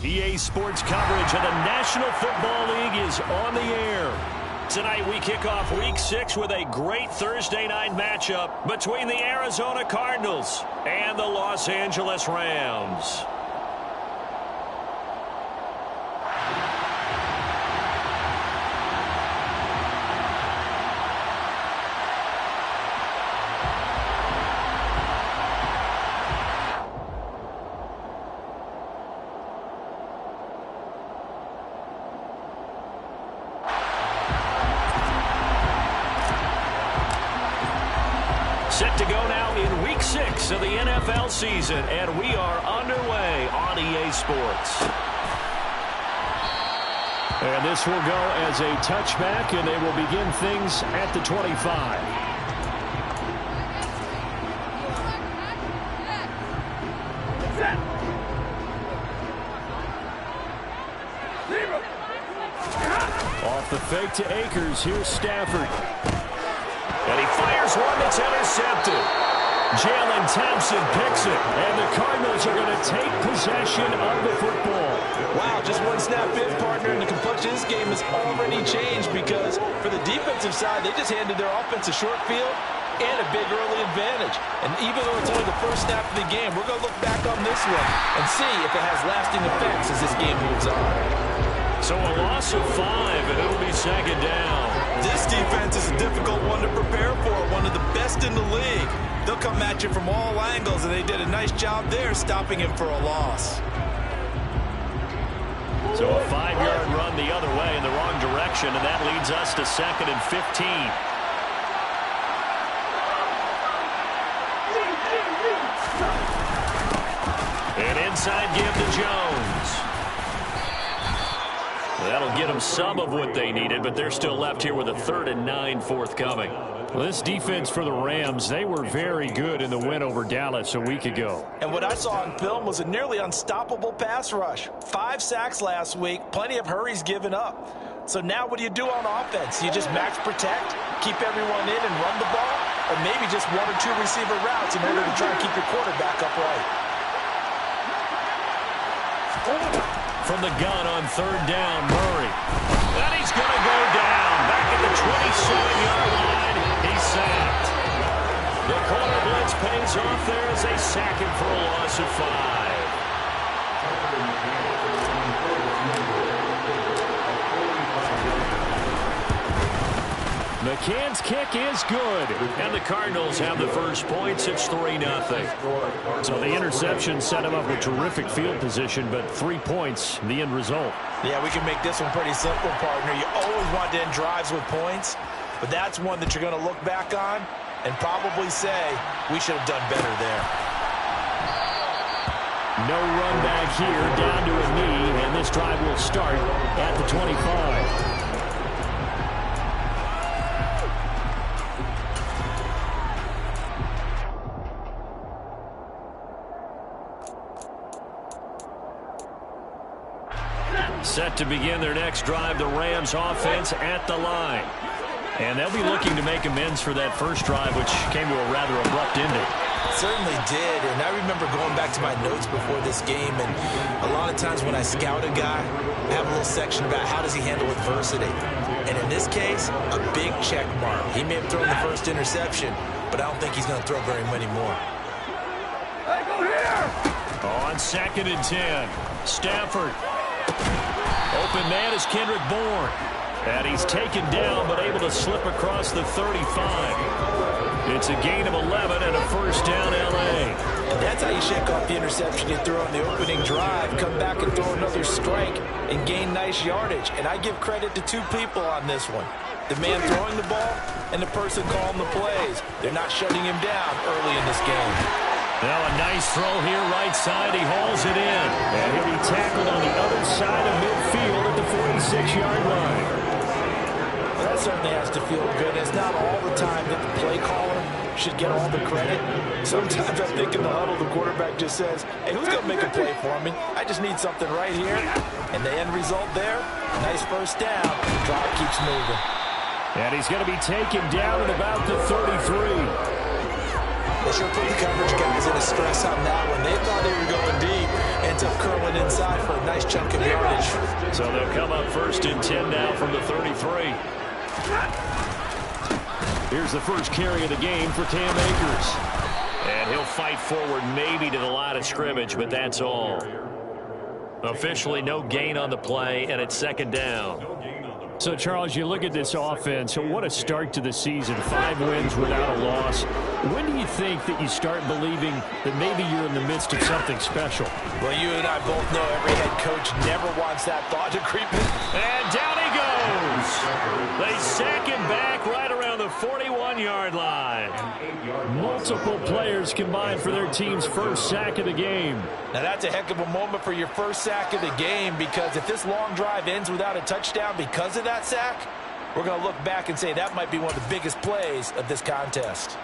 EA Sports coverage of the National Football League is on the air. Tonight we kick off Week 6 with a great Thursday night matchup between the Arizona Cardinals and the Los Angeles Rams. Set to go now in Week 6 of the NFL season, and we are underway on EA Sports. And this will go as a touchback, and they will begin things at the 25. Off the fake to Akers, here's Stafford. And he fires one that's intercepted. Jalen Thompson picks it, and the Cardinals are going to take possession of the football. Wow, just one snap in, partner, and the complexion of this game has already changed because for the defensive side, they just handed their offense a short field and a big early advantage. And even though it's only the first snap of the game, we're going to look back on this one and see if it has lasting effects as this game moves on. So a loss of 5, and it'll be second down. This defense is a difficult one to prepare for, one of the best in the league. They'll come at you from all angles, and they did a nice job there stopping him for a loss. So a 5-yard run the other way in the wrong direction, and that leads us to 2nd and 15. An inside give to Jones. That'll get them some of what they needed, but they're still left here with a 3rd and 9 forthcoming. Well, this defense for the Rams, they were very good in the win over Dallas a week ago. And what I saw on film was a nearly unstoppable pass rush. 5 sacks last week, plenty of hurries given up. So now what do you do on offense? You just max protect, keep everyone in and run the ball, or maybe just 1 or 2 receiver routes in order to try and keep your quarterback upright. From the gun on 3rd down, Murray. And he's going to go down. Back at the 27-yard line, he's sacked. The corner blitz pays off there as they sack him for a loss of 5. McCann's kick is good. And the Cardinals have the first points. It's 3-0. So the interception set him up with terrific field position, but 3 points, the end result. Yeah, we can make this one pretty simple, partner. You always want to end drives with points, but that's one that you're going to look back on and probably say, we should have done better there. No run back here, down to a knee, and this drive will start at the 25. Set to begin their next drive, the Rams offense at the line. And they'll be looking to make amends for that first drive, which came to a rather abrupt ending. Certainly did, and I remember going back to my notes before this game, and a lot of times when I scout a guy, I have a little section about how does he handle adversity. And in this case, a big check mark. He may have thrown the first interception, but I don't think he's going to throw very many more. Hey, go here! On 2nd and 10, Stafford. Open man is Kendrick Bourne. And he's taken down, but able to slip across the 35. It's a gain of 11 and a first down, L.A. And that's how you shake off the interception you threw on the opening drive, come back and throw another strike, and gain nice yardage. And I give credit to 2 people on this one. The man throwing the ball and the person calling the plays. They're not shutting him down early in this game. Now a nice throw here, right side. He hauls it in. And he'll be tackled on the other side of midfield at the 46-yard line. Well, that certainly has to feel good. It's not all the time that the play caller should get all the credit. Sometimes I think in the huddle, the quarterback just says, hey, who's going to make a play for me? I just need something right here. And the end result there, nice first down. The drive keeps moving. And he's going to be taken down at about the 33. They sure put the coverage guys in a stress on that one. They thought they were going deep, and ends up curling inside for a nice chunk of yardage. So they'll come up 1st and 10 now from the 33. Here's the first carry of the game for Cam Akers. And he'll fight forward maybe to the line of scrimmage, but that's all. Officially no gain on the play, and it's 2nd down. So, Charles, you look at this offense, what a start to the season. 5 wins without a loss. When do you think that you start believing that maybe you're in the midst of something special? Well, you and I both know every head coach never wants that thought to creep in. And down he goes. They sack him back right around the 41-yard line. Multiple players combined for their team's first sack of the game. Now, that's a heck of a moment for your first sack of the game, because if this long drive ends without a touchdown because of that sack, we're going to look back and say that might be one of the biggest plays of this contest.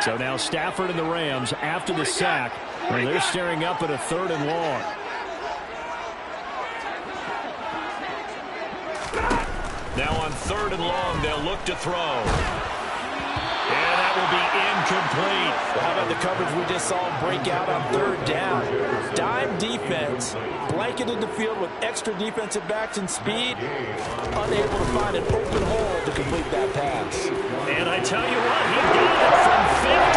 So now Stafford and the Rams, after the sack, well, they're staring up at a 3rd and long. Now on 3rd and long, they'll look to throw. And that will be incomplete. Well, how about the coverage we just saw break out on 3rd down? Dime defense, blanketed the field with extra defensive backs and speed, unable to find an open hole to complete that pass. And I tell you what, he got it from 58.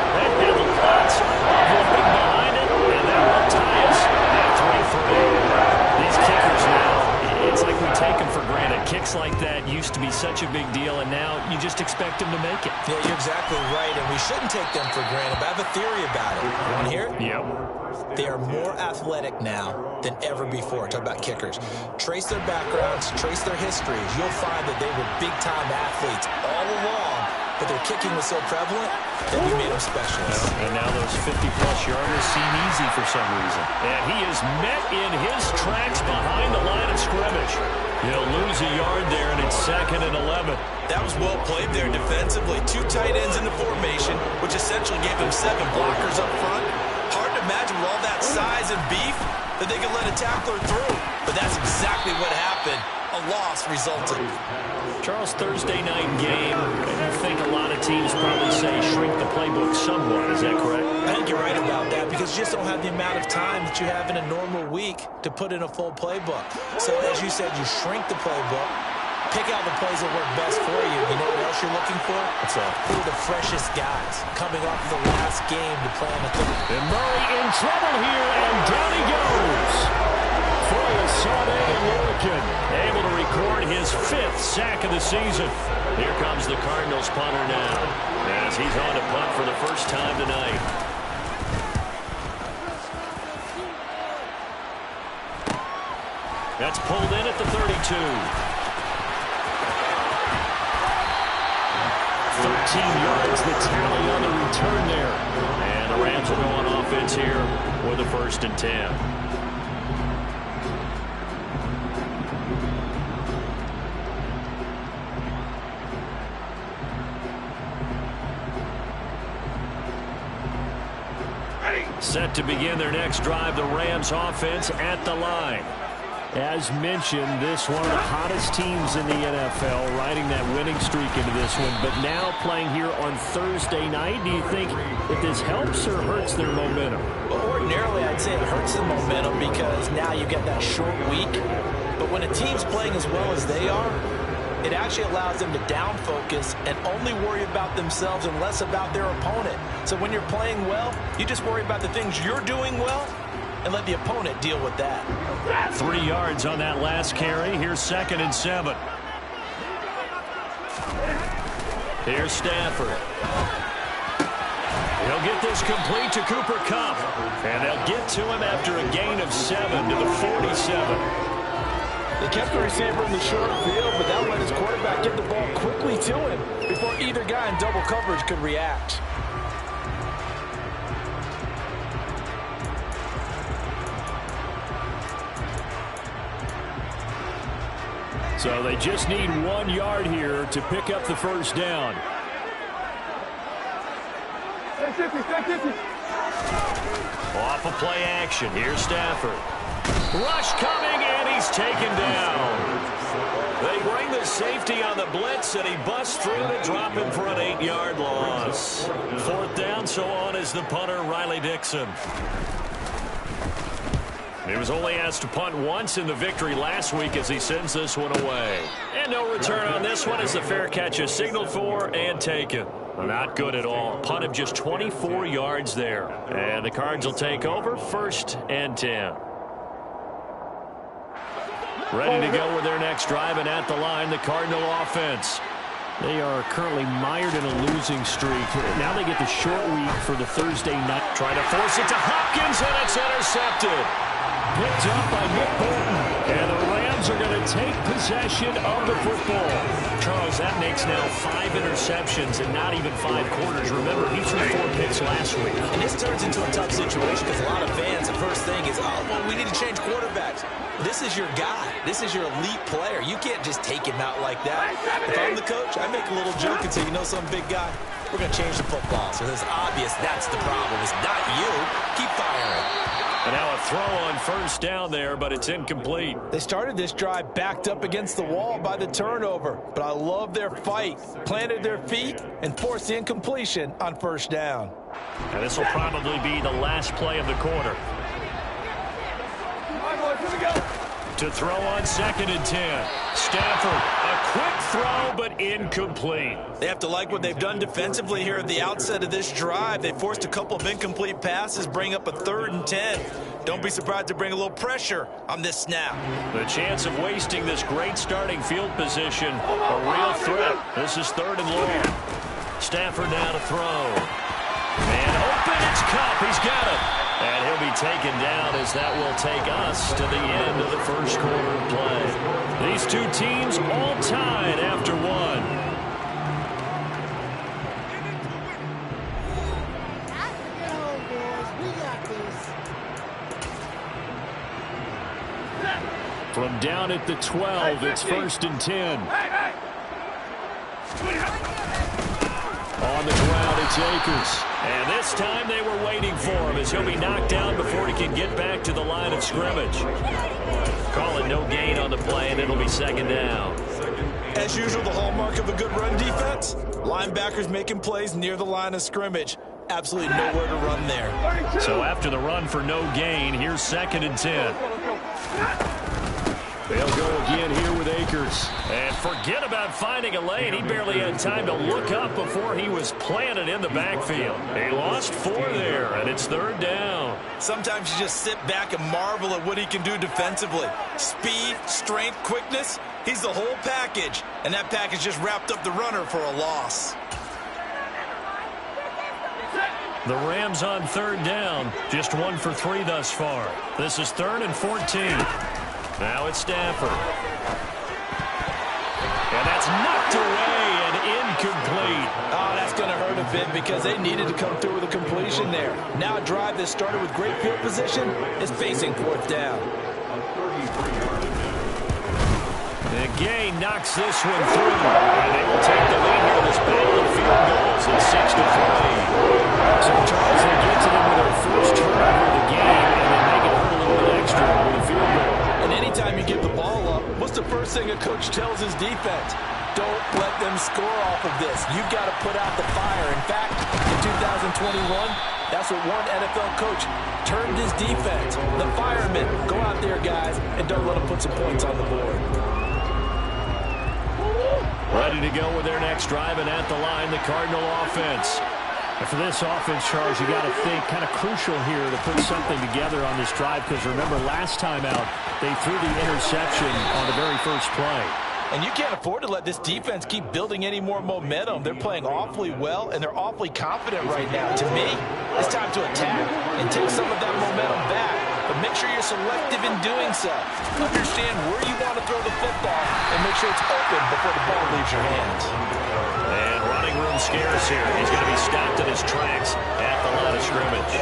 That had lots of weight behind it, and that will tie us at 3-3. These kickers now, it's like we take them for granted. Kicks like that used to be such a big deal, and now you just expect them to make it. Yeah, you're exactly right, and we shouldn't take them for granted, but I have a theory about it. You want to hear it? Yep. They are more athletic now than ever before. Talk about kickers. Trace their backgrounds, trace their histories. You'll find that they were big-time athletes all along, but their kicking was so prevalent that we made them specialists. And now those 50-plus yarders seem easy for some reason. And he is met in his tracks behind the line of scrimmage. He'll lose a yard there, and it's 2nd and 11. That was well played there defensively. 2 tight ends in the formation, which essentially gave them 7 blockers up front. Hard to imagine with all that size and beef that they could let a tackler through. But that's exactly what happened. A loss resulted. Charles, Thursday night game, I think a lot of teams probably say shrink the playbook somewhat. Is that correct? I think you're right about that, because you just don't have the amount of time that you have in a normal week to put in a full playbook. So as you said, you shrink the playbook, pick out the plays that work best for you. You know what else you're looking for? What's that? Who are the freshest guys coming off the last game to play on the third? And Murray in trouble here, and down he goes. For the Lurkin, able to record his 5th sack of the season. Here comes the Cardinals punter now, as he's on to punt for the first time tonight. That's pulled in at the 32. 13 yards, the tally on the return there. And the Rams will go on offense here with a 1st and 10. Set to begin their next drive, the Rams offense at the line. As mentioned, this one of the hottest teams in the NFL, riding that winning streak into this one, but now playing here on Thursday night. Do you think if this helps or hurts their momentum? Well, ordinarily, I'd say it hurts the momentum, because now you get that short week. But when a team's playing as well as they are, it actually allows them to down focus and only worry about themselves and less about their opponent. So when you're playing well, you just worry about the things you're doing well and let the opponent deal with that. 3 yards on that last carry. Here's 2nd and 7. Here's Stafford. He'll get this complete to Cooper Kupp. And they'll get to him after a gain of 7 to the 47. They kept the receiver in the short field, but that let his quarterback get the ball quickly to him before either guy in double coverage could react. So they just need 1 yard here to pick up the first down. Off of play action. Here's Stafford. Rush coming, and he's taken down. They bring the safety on the blitz, and he busts through to drop him for an 8-yard loss. 4th down, so on is the punter, Riley Dixon. He was only asked to punt once in the victory last week as he sends this one away. And no return on this one as the fair catch is signaled for and taken. Not good at all. Punt of just 24 yards there. And the Cards will take over 1st and 10. Ready to go with their next drive, and at the line, the Cardinal offense. They are currently mired in a losing streak. Now they get the short week for the Thursday night. Trying to force it to Hopkins, and it's intercepted. Picked up by Nick Bolton. And the Rams are going to take possession of the football. Charles, that makes now 5 interceptions in not even 5 quarters. Remember, he threw 4 picks last week. And this turns into a tough situation because a lot of fans, the first thing is, oh, well, we need to change quarterbacks. This is your guy. This is your elite player. You can't just take him out like that. If I'm the coach, I make a little joke and say, you know, some big guy, we're going to change the football. So it's obvious that's the problem. It's not you. Keep firing. And now a throw on 1st down there, but it's incomplete. They started this drive backed up against the wall by the turnover, but I love their fight. Planted their feet and forced the incompletion on 1st down. And this will probably be the last play of the quarter. To throw on 2nd and 10. Stafford, a quick throw, but incomplete. They have to like what they've done defensively here at the outset of this drive. They forced a couple of incomplete passes, bring up a 3rd and 10. Don't be surprised to bring a little pressure on this snap. The chance of wasting this great starting field position, a real threat. This is 3rd and long. Stafford now to throw. And open, it's Cup. He's got it. And he'll be taken down as that will take us to the end of the 1st quarter of play. These two teams all tied after 1. From down at the 12, it's 1st and 10. On the ground, it's Akers. And this time they were waiting for him as he'll be knocked down before he can get back to the line of scrimmage. Call it no gain on the play, and it'll be 2nd down. As usual, the hallmark of a good run defense, linebackers making plays near the line of scrimmage. Absolutely nowhere to run there. So after the run for no gain, here's 2nd and 10. They'll go again here with Akers. And forget about finding a lane. He barely had time to look up before he was planted in the backfield. He lost 4 there, and it's 3rd down. Sometimes you just sit back and marvel at what he can do defensively. Speed, strength, quickness, he's the whole package. And that package just wrapped up the runner for a loss. The Rams on 3rd down. Just 1 for 3 thus far. This is 3rd and 14. Now it's Stafford. And that's knocked away and incomplete. Oh, that's going to hurt a bit because they needed to come through with a completion there. Now a drive that started with great field position is facing 4th down. The gain knocks this one through. And they will take the lead here in this battle of field goals. It's 6-3. So Charles, they get to them with their first turnover of the game, and they make it hurt a little bit extra with a field goal. And anytime you give the ball up, what's the first thing a coach tells his defense? Don't let them score off of this. You've got to put out the fire. In fact, in 2021, that's what one NFL coach termed his defense. The firemen. Go out there, guys, and don't let them put some points on the board. Ready to go with their next drive, and at the line, the Cardinal offense. And for this offense, Charles, you got to think kind of crucial here to put something together on this drive, because remember last time out they threw the interception on the very first play. And you can't afford to let this defense keep building any more momentum. They're playing awfully well, and they're awfully confident right now. To me, it's time to attack and take some of that momentum back. But make sure you're selective in doing so. Understand where you want to throw the football and make sure it's open before the ball leaves your hands. And running room scarce here. He's going to be stopped in his tracks at the line of scrimmage.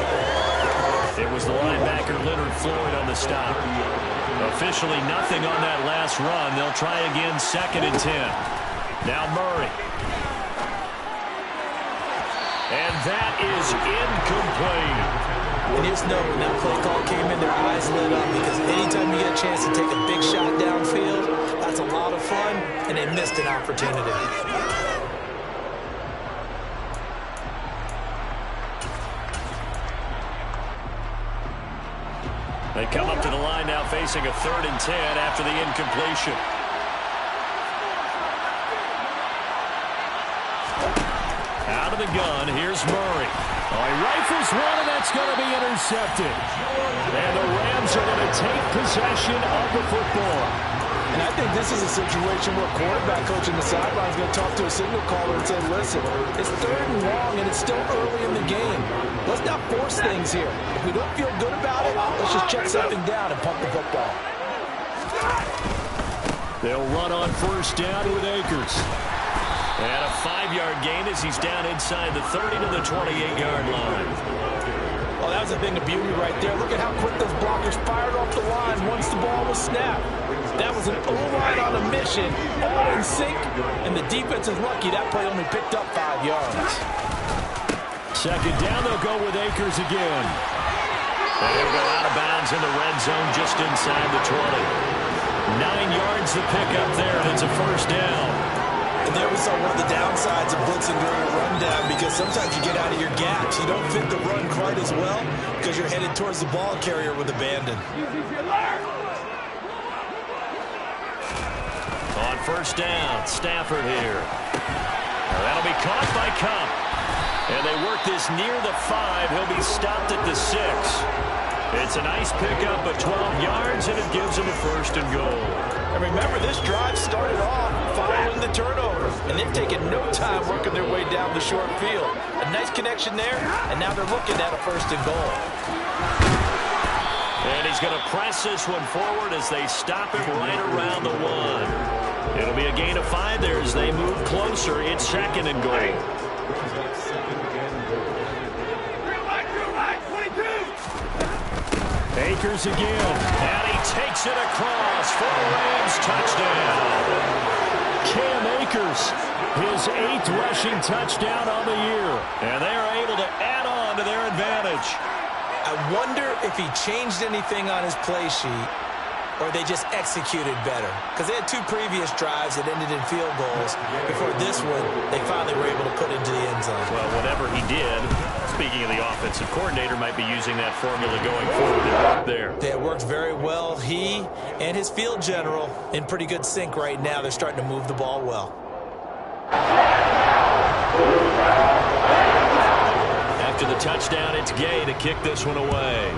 It was the linebacker Leonard Floyd on the stop. Officially nothing on that last run. They'll try again, 2nd and 10. Now Murray. And that is incomplete. And he'll quarterbacks know when that play call came in, their eyes lit up, because anytime you get a chance to take a big shot downfield, that's a lot of fun, and they missed an opportunity. They come up to the line now facing a 3rd and 10 after the incompletion. Out of the gun, here's Murray. Oh, he rifles one, and that's going to be intercepted. And the Rams are going to take possession of the football. And I think this is a situation where quarterback coach in the sideline is going to talk to a signal caller and say, listen, it's 3rd and long, and it's still early in the game. Let's not force things here. If we don't feel good about it, let's just check something down and pump the football. They'll run on 1st down with Akers. And a 5-yard gain as he's down inside the 30 to the 28-yard line. Oh, that was a thing of beauty right there. Look at how quick those blockers fired off the line once the ball was snapped. That was an O-line on a mission, all in sync, and the defense is lucky that play only picked up 5 yards. 2nd down, they'll go with Akers again. And he'll go out of bounds in the red zone just inside the 20. 9 yards to pick up there, and it's a 1st down. And there we saw one of the downsides of blitzing during a rundown, because sometimes you get out of your gaps. You don't fit the run quite as well because you're headed towards the ball carrier with abandon. On 1st down, Stafford here. That'll be caught by Cup. And they work this near the 5. He'll be stopped at the 6. It's a nice pickup of 12 yards, and it gives him a 1st and goal. And remember, this drive started off following the turnover, and they've taken no time working their way down the short field. A nice connection there, and now they're looking at a 1st and goal. And he's going to press this one forward as they stop him right around the 1. It'll be a gain of 5 there as they move closer. It's 2nd and goal. Akers again, and he takes it across for a Rams touchdown. Cam Akers, his 8th rushing touchdown on the year, and they are able to add on to their advantage. I wonder if he changed anything on his play sheet, or they just executed better. Because they had 2 previous drives that ended in field goals. Before this one, they finally were able to put into the end zone. Well, whatever he did, speaking of the offensive coordinator, might be using that formula going forward there. Yeah, it worked very well. He and his field general in pretty good sync right now. They're starting to move the ball well. After the touchdown, it's Gay to kick this one away.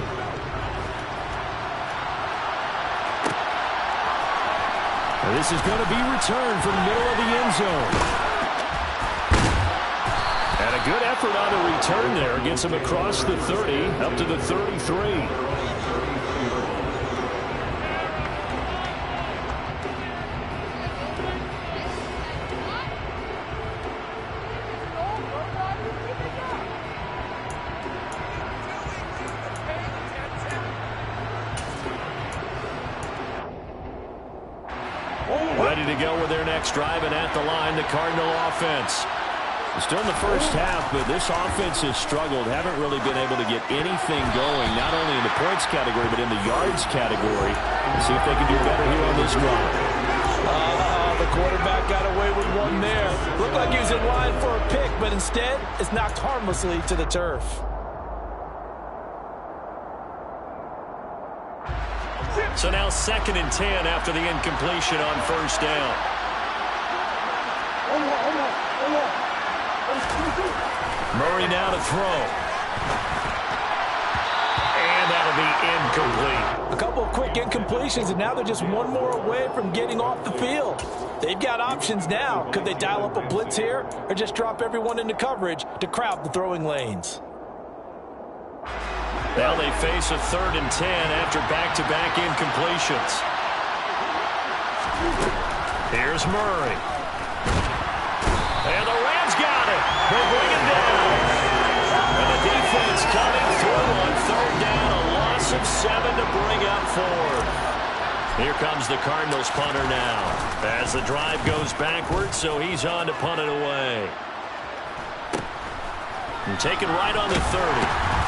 This is going to be returned from the middle of the end zone. And a good effort on the return there. Gets him across the 30, up to the 33. Ready to go with their next drive, and at the line, the Cardinal offense. Still in the first half, but this offense has struggled. Haven't really been able to get anything going, not only in the points category, but in the yards category. Let's see if they can do better here on this drive. The quarterback got away with one there. Looked like he was in line for a pick, but instead, it's knocked harmlessly to the turf. So now 2nd and 10 after the incompletion on 1st down. Murray now to throw. And that'll be incomplete. A couple of quick incompletions, and now they're just one more away from getting off the field. They've got options now. Could they dial up a blitz here or just drop everyone into coverage to crowd the throwing lanes? Now they face a 3rd and 10 after back-to-back incompletions. Here's Murray. And the Rams got it. They bring him down. And the defense coming through on 3rd down. A loss of 7 to bring up 4th. Here comes the Cardinals punter now. As the drive goes backwards, so he's on to punt it away. And taken right on the 30.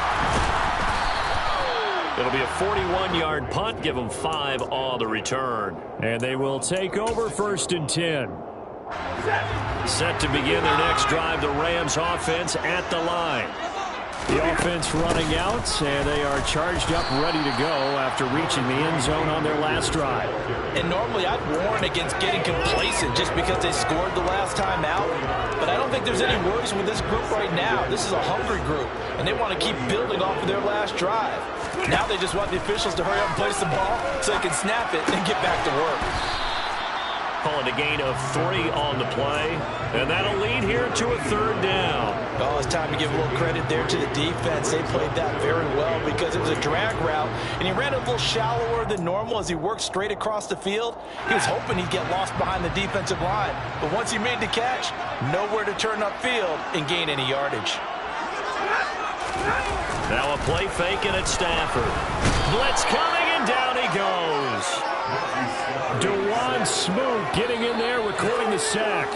It'll be a 41-yard punt. Give them 5 on the return. And they will take over 1st and 10. Set to begin their next drive, the Rams offense at the line. The offense running out, and they are charged up, ready to go after reaching the end zone on their last drive. And normally I'd warn against getting complacent just because they scored the last time out. But I don't think there's any worries with this group right now. This is a hungry group, and they want to keep building off of their last drive. Now they just want the officials to hurry up and place the ball so they can snap it and get back to work. Calling a gain of 3 on the play, and that'll lead here to a 3rd down. Oh, it's time to give a little credit there to the defense. They played that very well because it was a drag route, and he ran a little shallower than normal as he worked straight across the field. He was hoping he'd get lost behind the defensive line, but once he made the catch, nowhere to turn upfield and gain any yardage. Now a play fake, and it's Stafford. Blitz coming, and down he goes. Dewan Smoot getting in there, recording the sack.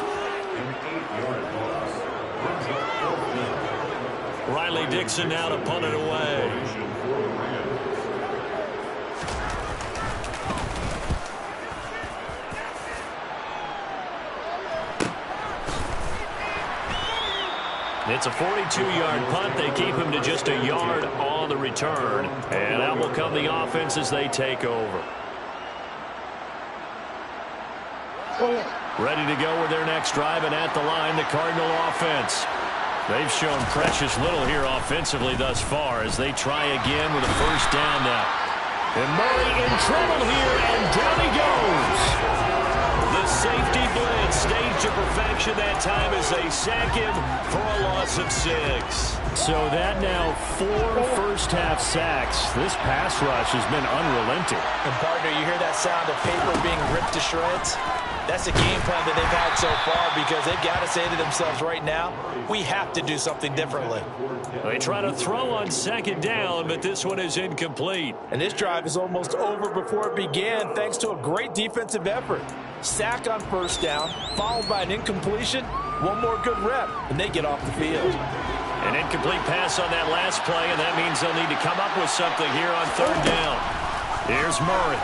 Riley Dixon now to punt it away. It's a 42-yard punt. They keep him to just a yard on the return. And out will come the offense as they take over. Ready to go with their next drive, and at the line, the Cardinal offense. They've shown precious little here offensively thus far as they try again with a 1st down now. And Murray in trouble here, and down he goes. The safety blitz staged to perfection that time as they sack him for a loss of 6. So that now 4 first-half sacks. This pass rush has been unrelenting. And partner, you hear that sound of paper being ripped to shreds? That's a game plan that they've had so far because they've got to say to themselves right now, we have to do something differently. They try to throw on 2nd down, but this one is incomplete. And this drive is almost over before it began thanks to a great defensive effort. Sack on 1st down, followed by an incompletion, one more good rep, and they get off the field. An incomplete pass on that last play, and that means they'll need to come up with something here on 3rd down. Here's Murray.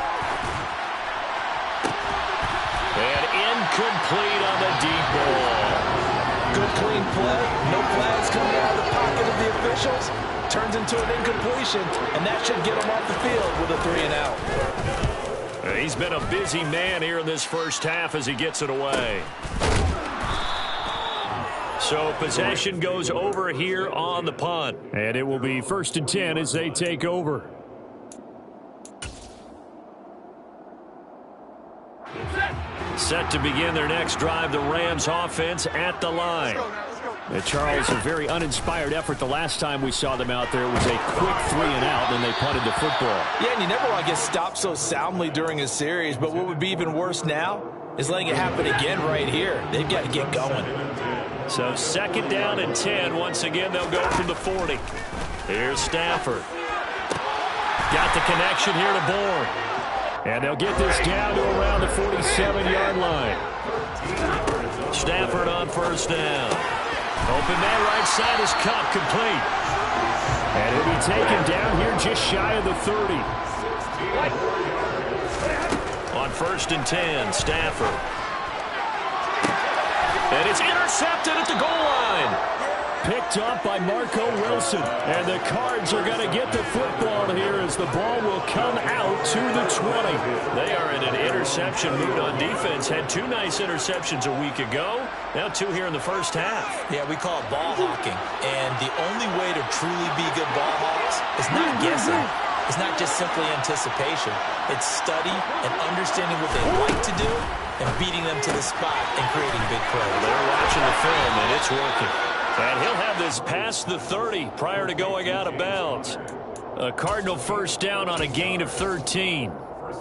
And incomplete on the deep ball. Good clean play. No flags coming out of the pocket of the officials. Turns into an incompletion, and that should get him off the field with a 3-and-out. He's been a busy man here in this 1st half as he gets it away. So possession goes over here on the punt. And it will be 1st and 10 as they take over. Set to begin their next drive, the Rams offense at the line. Charles, a very uninspired effort the last time we saw them out there. It was a quick 3-and-out, and they punted the football. Yeah, and you never want to get stopped so soundly during a series, but what would be even worse now is letting it happen again right here. They've got to get going. So 2nd down and 10. Once again, they'll go from the 40. Here's Stafford. Got the connection here to Bourne. And they'll get this down to around the 47-yard line. Stafford on 1st down. Open man right side is caught, complete. And it'll be taken down here just shy of the 30. On 1st and 10, Stafford. And it's intercepted at the goal line. Picked up by Marco Wilson. And the Cards are going to get the football here as the ball will come out to the 20. They are in an interception mood on defense. Had 2 nice interceptions a week ago. Now 2 here in the 1st half. Yeah, we call it ball hawking. And the only way to truly be good ball hawks is not guessing. It's not just simply anticipation. It's study and understanding what they like to do and beating them to the spot and creating big plays. They're watching the film, and it's working. And he'll have this past the 30 prior to going out of bounds. A Cardinal 1st down on a gain of 13.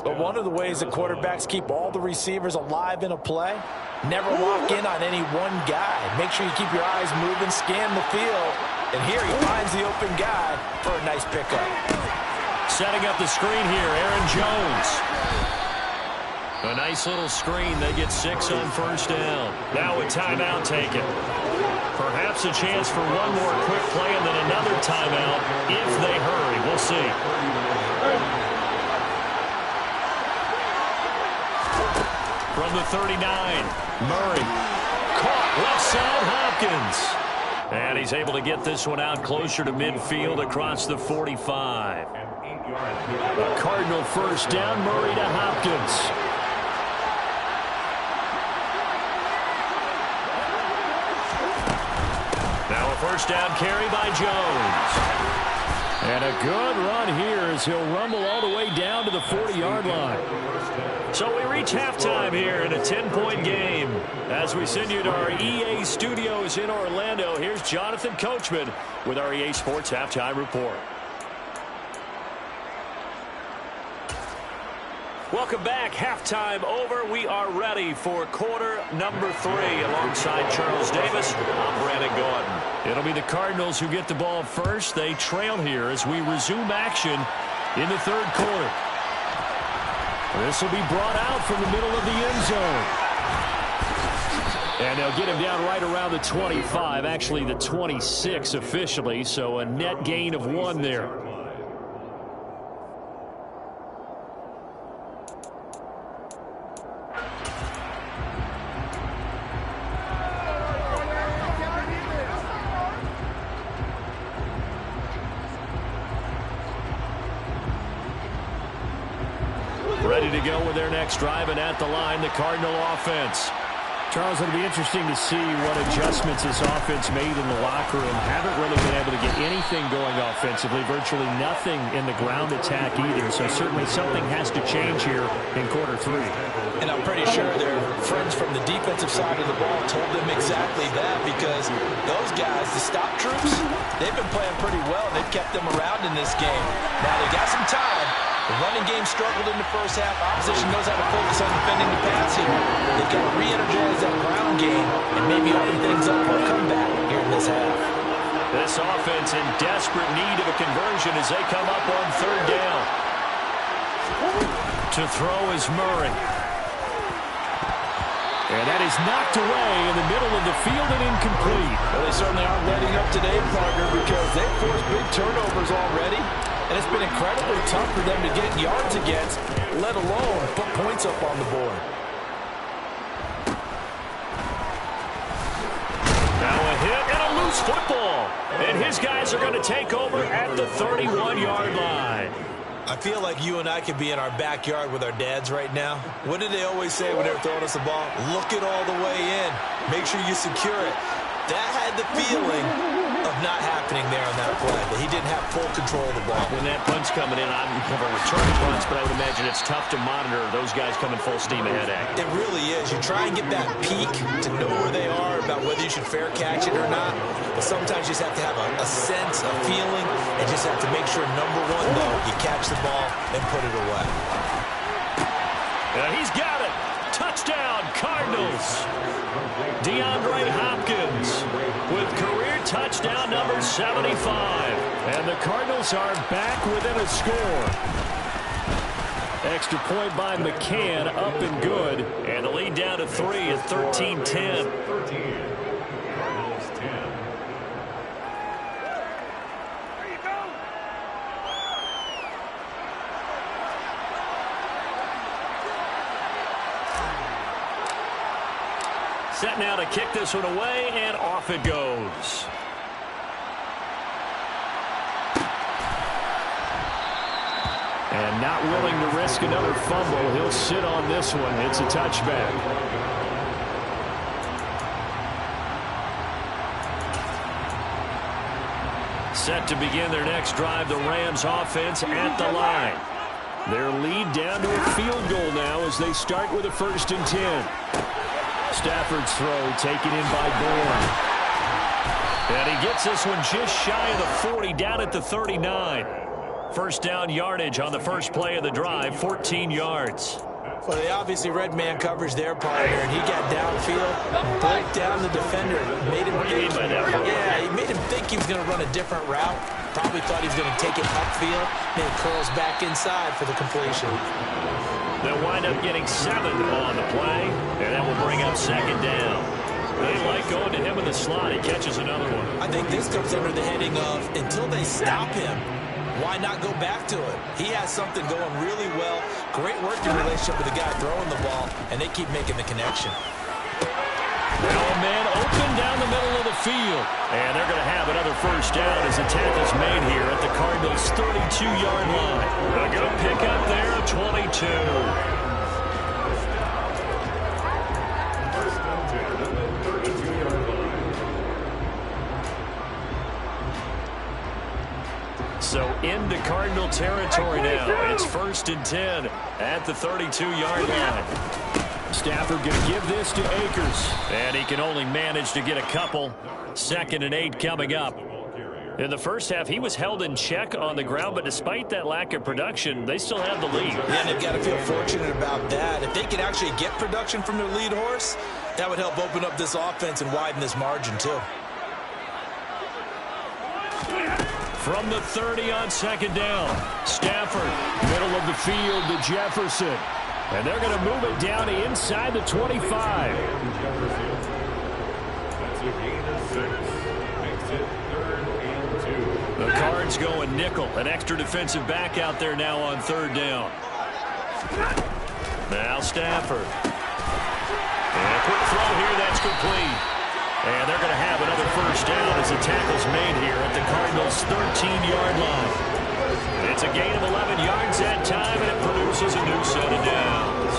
But one of the ways that quarterbacks keep all the receivers alive in a play, never lock in on any one guy. Make sure you keep your eyes moving, scan the field. And here he finds the open guy for a nice pickup. Setting up the screen here, Aaron Jones. A nice little screen. They get 6 on 1st down. Now a timeout taken. Perhaps a chance for one more quick play and then another timeout if they hurry. We'll see. from the 39. Murray caught left side Hopkins. And he's able to get this one out closer to midfield across the 45. A Cardinal first down, Murray to Hopkins. Now a first down carry by Jones. And a good run here as he'll rumble all the way down to the 40-yard line. So we reach halftime here in a 10-point game. As we send you to our EA studios in Orlando, here's Jonathan Coachman with our EA Sports Halftime Report. Welcome back. Halftime over. We are ready for quarter number 3. Alongside Charles Davis, I'm Brandon Gordon. It'll be the Cardinals who get the ball first. They trail here as we resume action in the third quarter. This will be brought out from the middle of the end zone. And they'll get him down right around the 25, actually the 26 officially, so a net gain of 1 there. Ready to go with their next drive, and at the line, the Cardinal offense. Charles, it'll be interesting to see what adjustments this offense made in the locker room. Haven't really been able to get anything going offensively, virtually nothing in the ground attack either. So certainly something has to change here in quarter 3. And I'm pretty sure their friends from the defensive side of the ball told them exactly that, because those guys, the stop troops, they've been playing pretty well. They've kept them around in this game. Now they got some time. The running game struggled in the first half. Opposition knows how to focus on defending the pass here. They've got to re-energize that ground game and maybe open things up for a comeback here in this half. This offense in desperate need of a conversion as they come up on third down. To throw is Murray. And that is knocked away in the middle of the field and incomplete. Well, they certainly aren't letting up today, partner, because they've forced big turnovers already. And it's been incredibly tough for them to get yards against, let alone put points up on the board. Now a hit and a loose football. And his guys are going to take over at the 31-yard line. I feel like you and I could be in our backyard with our dads right now. What did they always say when they were throwing us the ball? Look it all the way in. Make sure you secure it. That had the feeling of not happening there on that play, that he didn't have full control of the ball. When that punt's coming in, I'm a return punch, but I would imagine it's tough to monitor those guys coming full steam ahead at you. It really is. You try and get that peek to know where they are, about whether you should fair catch it or not. But sometimes you just have to have a sense, a feeling, and just have to make sure, number one, though, you catch the ball and put it away. And he's got it. Touchdown, Cardinals. DeAndre Hopkins with career touchdown number 75. And the Cardinals are back within a score. Extra point by McCann, up and good. And the lead down to 3 at 13-10. Set now to kick this one away, and off it goes. And not willing to risk another fumble. He'll sit on this one. It's a touchback. Set to begin their next drive, the Rams offense at the line. Their lead down to a field goal now as they start with a 1st and 10. Stafford's throw taken in by Bourne. And he gets this one just shy of the 40, down at the 39. First down yardage on the first play of the drive, 14 yards. Well, they obviously read man coverage there, partner, and he got downfield, broke down the defender, made him think, he made him think he was going to run a different route. Probably thought he was going to take it upfield, then it curls back inside for the completion. They'll wind up getting 7 on the play, and that will bring up 2nd down. They like going to him in the slot. He catches another one. I think this comes under the heading of, until they stop him, why not go back to it? He has something going really well. Great working relationship with the guy throwing the ball, and they keep making the connection. Now a man open down the middle of the field. And they're going to have another first down as the tackle's made here at the Cardinals' 32-yard line. A good pickup there, 22. So into Cardinal territory now. It's 1st and 10 at the 32-yard line. Stafford going to give this to Akers. And he can only manage to get a couple. 2nd and 8 coming up. In the first half, he was held in check on the ground, but despite that lack of production, they still have the lead. Yeah, and they've got to feel fortunate about that. If they could actually get production from their lead horse, that would help open up this offense and widen this margin, too. From the 30 on 2nd down, Stafford, middle of the field to Jefferson. And they're going to move it down to inside the 25. The Cards going nickel. An extra defensive back out there now on 3rd down. Now Stafford. And a quick throw here, that's complete. And they're going to have another first down as the tackle's made here at the Cardinals' 13-yard line. It's a gain of 11 yards that time, and it produces a new set of downs.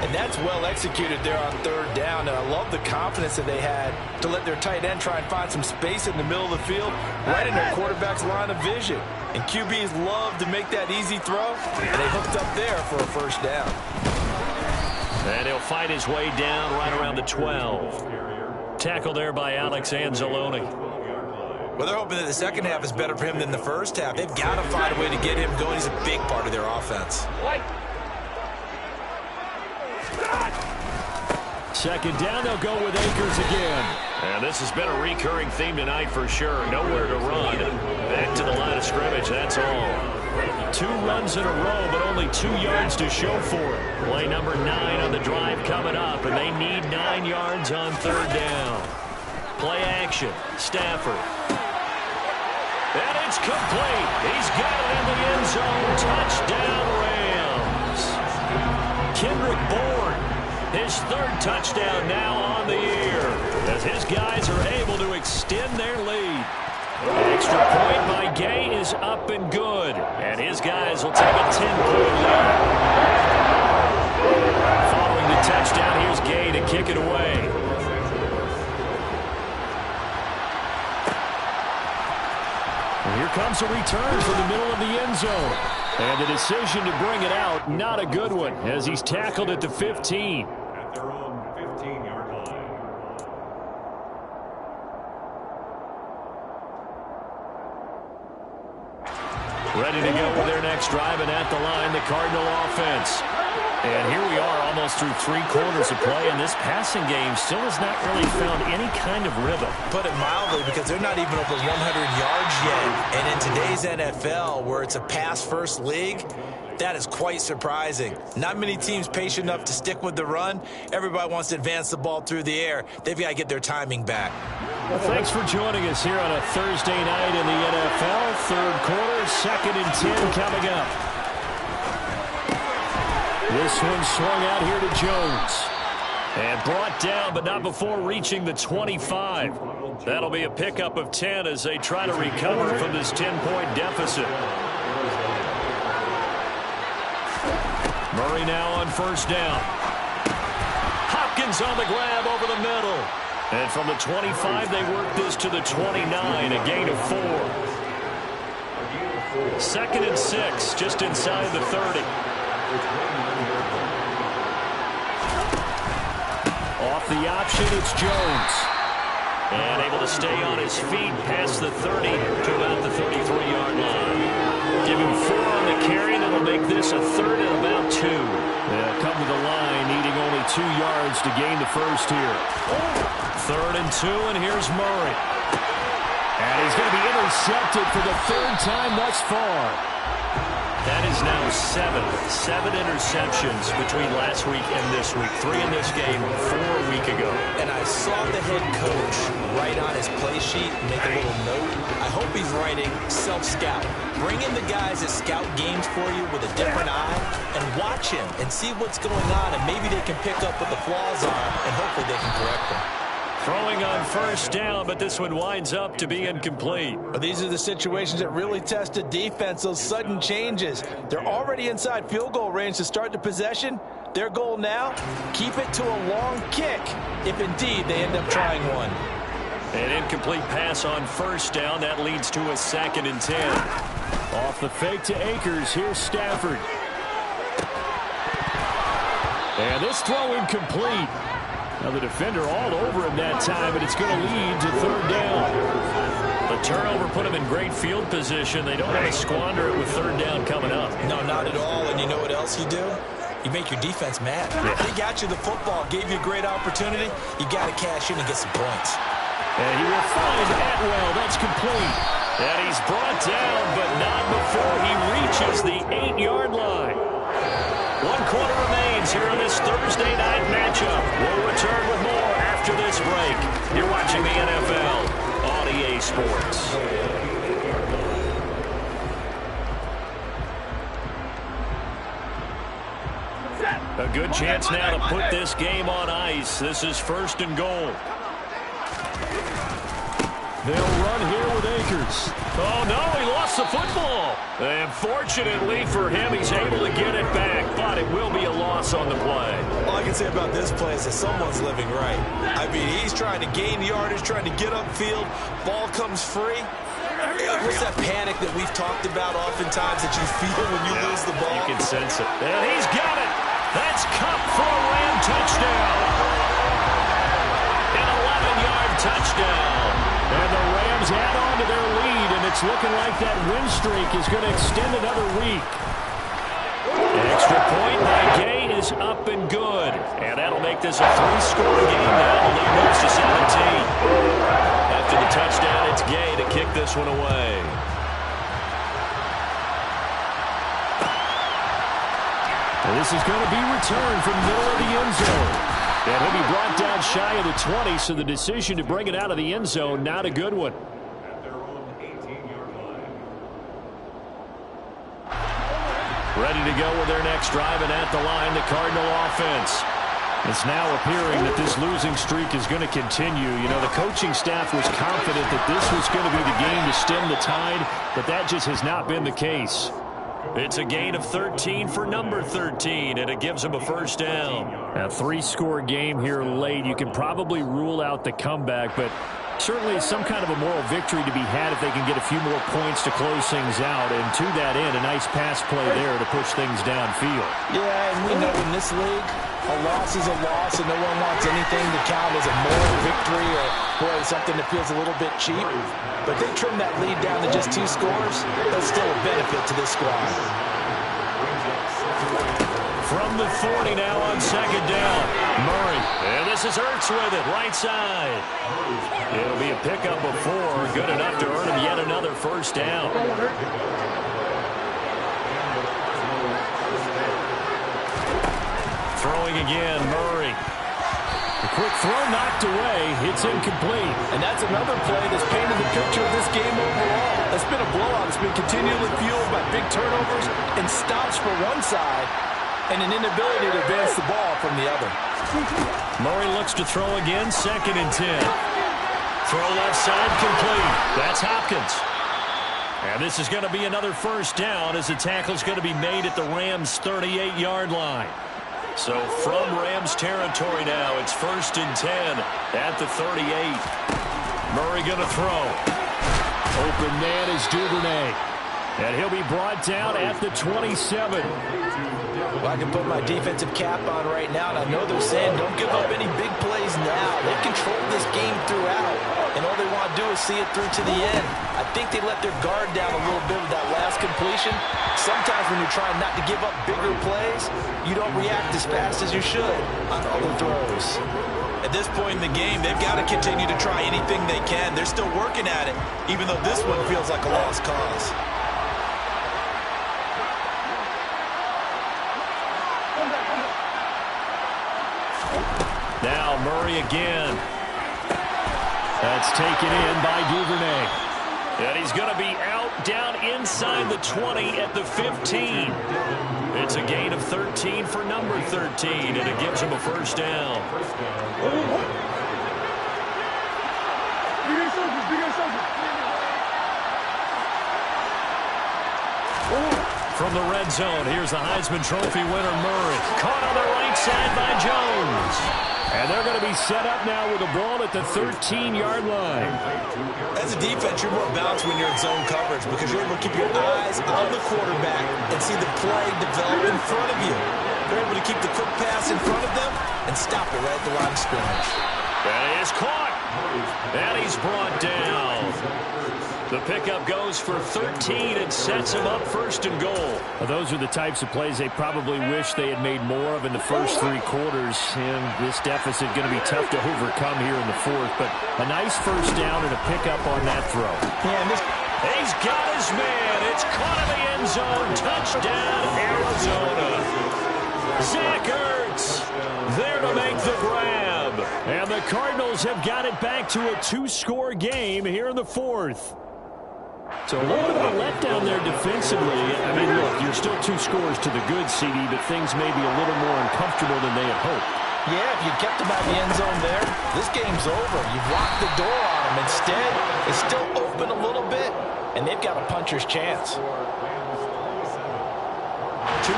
And that's well executed there on 3rd down, and I love the confidence that they had to let their tight end try and find some space in the middle of the field, right in their quarterback's line of vision. And QBs love to make that easy throw, and they hooked up there for a first down. And he'll fight his way down right around the 12. Tackle there by Alex Anzalone. Well, they're hoping that the second half is better for him than the first half. They've got to find a way to get him going. He's a big part of their offense. 2nd down, they'll go with Akers again. And this has been a recurring theme tonight for sure. Nowhere to run. Back to the line of scrimmage, that's all. 2 runs in a row, but only 2 yards to show for it. Play number 9 on the drive coming up, and they need 9 yards on 3rd down. Play action, Stafford. And it's complete. He's got it in the end zone. Touchdown, Rams. Kendrick Bourne, his 3rd touchdown now on the year, as his guys are able to extend their lead. An extra point by Gay is up and good, and his guys will take a 10-point lead. Following the touchdown, here's Gay to kick it away. And here comes a return from the middle of the end zone. And the decision to bring it out, not a good one, as he's tackled at the 15. At their own 15-yard line. Ready to go with their next drive, and at the line, the Cardinal offense. And here we are almost through 3 quarters of play, and this passing game still has not really found any kind of rhythm. Put it mildly, because they're not even over 100 yards yet. And in today's NFL, where it's a pass-first league, that is quite surprising. Not many teams patient enough to stick with the run. Everybody wants to advance the ball through the air. They've got to get their timing back. Well, thanks for joining us here on a Thursday night in the NFL. 3rd quarter, 2nd and 10 coming up. This one swung out here to Jones. And brought down, but not before reaching the 25. That'll be a pickup of 10 as they try to recover from this 10-point deficit. Murray now on 1st down. Hopkins on the grab over the middle. And from the 25, they work this to the 29, a gain of 4. 2nd and 6, just inside the 30. Off the option, it's Jones. And able to stay on his feet past the 30 to about the 33-yard line. Give him 4 on the carry, that'll make this a 3rd and about 2. They'll come to the line, needing only 2 yards to gain the first here. 3rd and 2, and here's Murray. And he's going to be intercepted for the third time thus far. That is now seven interceptions between last week and this week. 3 in this game, 4 a week ago. And I saw the head coach write on his play sheet, make a little note. I hope he's writing self-scout. Bring in the guys that scout games for you with a different eye and watch him and see what's going on, and maybe they can pick up what the flaws are, and hopefully they can correct them. Throwing on first down, but this one winds up to be incomplete. These are the situations that really test a defense, those sudden changes. They're already inside field goal range to start the possession. Their goal now, keep it to a long kick, if indeed they end up trying one. An incomplete pass on first down. That leads to a 2nd and 10. Off the fake to Akers, here's Stafford. And this throw incomplete. Now the defender all over him that time, but it's going to lead to 3rd down. The turnover put them in great field position. They don't want to squander it with 3rd down coming up. No, not at all. And you know what else you do? You make your defense mad. Yeah. They got you the football, gave you a great opportunity. You got to cash in and get some points. And he will find Atwell. That's complete. And he's brought down, but not before he reaches the 8-yard line. 1 quarter remains here on this Thursday night matchup. We'll return with more after this break. You're watching the NFL on EA Sports. A good chance now to put this game on ice. This is 1st and goal. They'll run here with Akers. Oh, no, he lost the football. And fortunately for him, he's able to get it back, but it will be a loss on the play. All I can say about this play is that someone's living right. I mean, he's trying to gain yardage, trying to get upfield. Ball comes free. What's that panic that we've talked about oftentimes that you feel when you lose the ball? You can sense it. And he's got it. That's Cup for a Ram touchdown. An 11-yard touchdown. And the Rams add on to their lead, and it's looking like that win streak is going to extend another week. Extra point by Gay is up and good. And that'll make this a 3-score game now. The lead moves to 17. After the touchdown, it's Gay to kick this one away. And this is going to be returned from the middle of the end zone. And he'll be brought down shy of the 20, so the decision to bring it out of the end zone, not a good one. At their own 18-yard line. Ready to go with their next drive, and at the line, the Cardinal offense. It's now appearing that this losing streak is going to continue. You know, the coaching staff was confident that this was going to be the game to stem the tide, but that just has not been the case. It's a gain of 13 for number 13, and it gives them a 1st down. A 3-score game here late. You can probably rule out the comeback, but certainly some kind of a moral victory to be had if they can get a few more points to close things out. And to that end, a nice pass play there to push things downfield. Yeah, and we know in this league, a loss is a loss, and no one wants anything to count as a moral victory or boy, something that feels a little bit cheap. But they trim that lead down to just 2 scores. That's still a benefit to this squad. From the 40 now on 2nd down. Murray. And this is Ertz with it, right side. It'll be a pickup of 4. Good enough to earn him yet another 1st down. Throwing again, Murray. A quick throw knocked away. It's incomplete. And that's another play that's painted the picture of this game overall. It's been a blowout. It's been continually fueled by big turnovers and stops for one side and an inability to advance the ball from the other. Murray looks to throw again, 2nd and 10. Throw left side complete. That's Hopkins. And this is going to be another 1st down as the tackle's going to be made at the Rams' 38-yard line. So from Rams territory now, it's 1st and 10 at the 38. Murray going to throw. Open man is Duvernay. And he'll be brought down at the 27. Well, I can put my defensive cap on right now, and I know they're saying don't give up any big plays now. They control this game throughout, and all they want to do is see it through to the end. I think they let their guard down a little bit with that last completion. Sometimes when you're trying not to give up bigger plays, you don't react as fast as you should on other throws. At this point in the game, they've got to continue to try anything they can. They're still working at it, even though this one feels like a lost cause. Now Murray again. That's taken in by Duvernay. And he's going to be out down inside the 20 at the 15. It's a gain of 13 for number 13, and it gives him a first down. From the red zone, here's the Heisman Trophy winner, Murray. Caught on the right side by Jones. And they're going to be set up now with the ball at the 13-yard line. As a defense, you're more balanced when you're in zone coverage because you're able to keep your eyes on the quarterback and see the play develop in front of you. They're able to keep the quick pass in front of them and stop it right at the line of scrimmage. That is caught. And he's brought down. The pickup goes for 13 and sets him up first and goal. Well, those are the types of plays they probably wish they had made more of in the first 3 quarters. And this deficit going to be tough to overcome here in the 4th. But a nice first down and a pickup on that throw. Yeah, he's got his man. It's caught in the end zone. Touchdown, Arizona. Zach Ertz there to make the grab. And the Cardinals have got it back to a 2-score game here in the 4th. So a little bit of a letdown there defensively. I mean, look, you're still 2 scores to the good, CD, but things may be a little more uncomfortable than they had hoped. Yeah, if you kept them out of the end zone there, this game's over. You've locked the door on them. Instead, it's still open a little bit, and they've got a puncher's chance. 2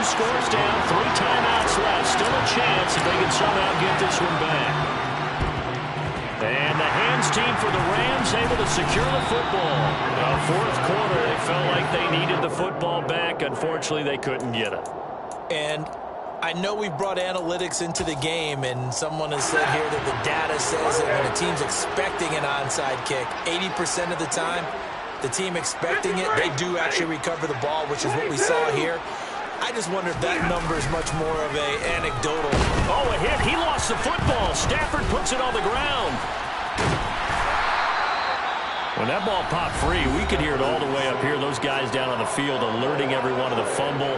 scores down, 3 timeouts left. Still a chance if they can somehow get this one back. And the hands team for the Rams able to secure the football. 4th quarter, they felt like they needed the football back. Unfortunately, they couldn't get it. And I know we've brought analytics into the game, and someone has said here that the data says that when a team's expecting an onside kick, 80% of the time, the team expecting it, they do actually recover the ball, which is what we saw here. I just wonder if that number is much more of a anecdotal. Oh, a hit. He lost the football. Stafford puts it on the ground. When that ball popped free, we could hear it all the way up here. Those guys down on the field alerting everyone of the fumble.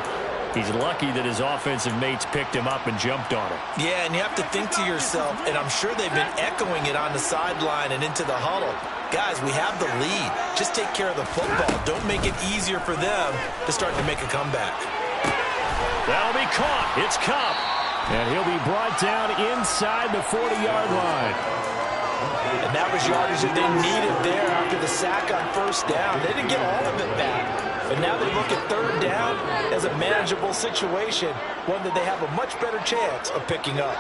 He's lucky that his offensive mates picked him up and jumped on him. Yeah, and you have to think to yourself, and I'm sure they've been echoing it on the sideline and into the huddle. Guys, we have the lead. Just take care of the football. Don't make it easier for them to start to make a comeback. That'll be caught. It's Cup. And he'll be brought down inside the 40-yard line. And that was yardage that they needed there after the sack on first down. They didn't get all of it back. But now they look at 3rd down as a manageable situation, one that they have a much better chance of picking up.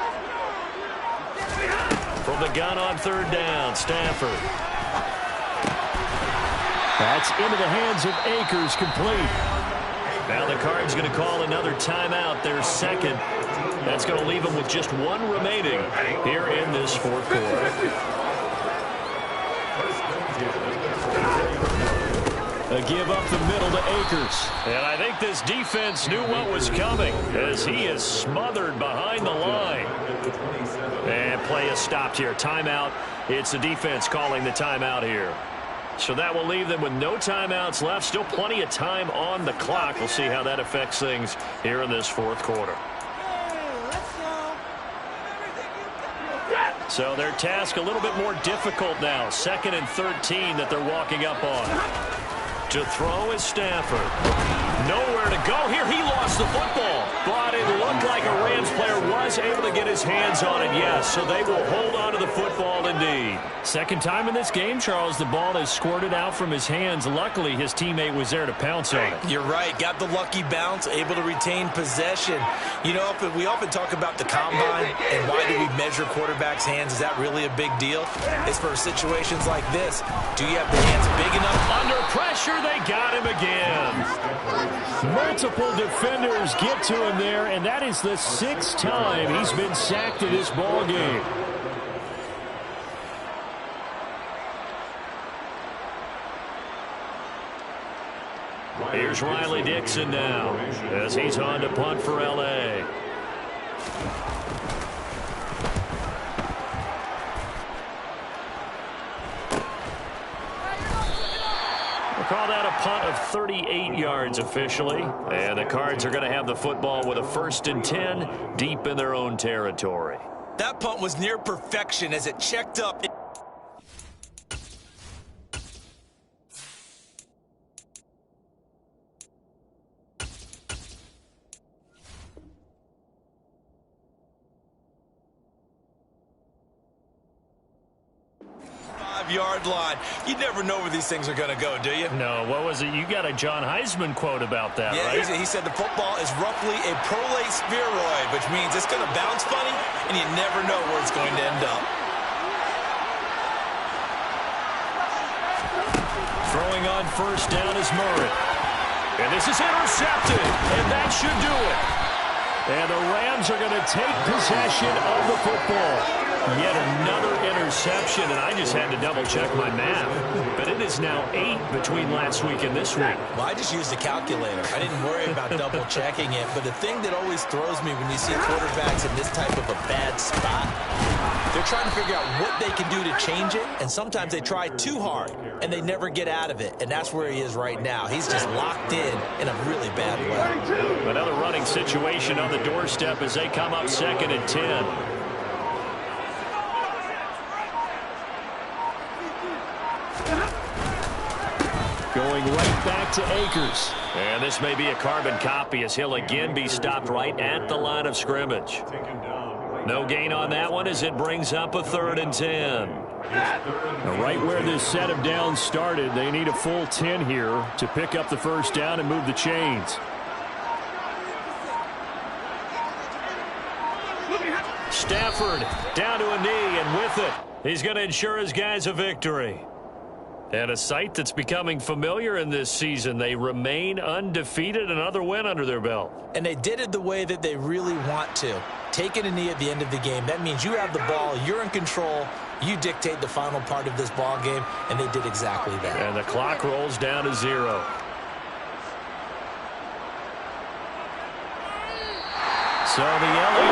From the gun on 3rd down, Stafford. That's into the hands of Akers, complete. Now the Cards going to call another timeout, their 2nd. That's going to leave them with just 1 remaining here in this 4th quarter. A give up the middle to Akers. And I think this defense knew what was coming as he is smothered behind the line. And play is stopped here. Timeout. It's the defense calling the timeout here. So that will leave them with no timeouts left. Still plenty of time on the clock. We'll see how that affects things here in this 4th quarter. So their task a little bit more difficult now. 2nd and 13 that they're walking up on. To throw is Stafford. Nowhere to go here. He lost the football. But it looked like a Rams player was able to get his hands on it, yes. So they will hold on to the football indeed. 2nd time in this game, Charles, the ball has squirted out from his hands. Luckily, his teammate was there to pounce on it. You're right. Got the lucky bounce, able to retain possession. You know, we often talk about the combine and why do we measure quarterbacks' hands. Is that really a big deal? It's for situations like this. Do you have the hands big enough? Under pressure, they got him again. Multiple defenders get to him there, and that is the 6th time he's been sacked in this ball game. Here's Riley Dixon now as he's on to punt for L.A. Call that a punt of 38 yards officially. And the Cards are going to have the football with a 1st and 10 deep in their own territory. That punt was near perfection as it checked up. 5-yard line. You never know where these things are going to go, do you? No, what was it? You got a John Heisman quote about that, yeah, right? He said the football is roughly a prolate spheroid, which means it's going to bounce funny, and you never know where it's going to end up. Throwing on 1st down is Murray. And this is intercepted, and that should do it. And the Rams are going to take possession of the football. Yet another interception, and I just had to double-check my math. But it is now 8 between last week and this week. Well, I just used a calculator. I didn't worry about double-checking it. But the thing that always throws me when you see quarterbacks in this type of a bad spot, they're trying to figure out what they can do to change it, and sometimes they try too hard, and they never get out of it. And that's where he is right now. He's just locked in a really bad way. Another running situation on the doorstep as they come up 2nd and 10. Going right back to Akers. And this may be a carbon copy as he'll again be stopped right at the line of scrimmage. No gain on that one as it brings up a 3rd and 10. Now, right where this set of downs started, they need a full 10 here to pick up the 1st down and move the chains. Stafford down to a knee, and with it, he's going to ensure his guys a victory. And a sight that's becoming familiar in this season. They remain undefeated, another win under their belt. And they did it the way that they really want to. Taking a knee at the end of the game, that means you have the ball, you're in control, you dictate the final part of this ball game, and they did exactly that. And the clock rolls down to 0. So the LA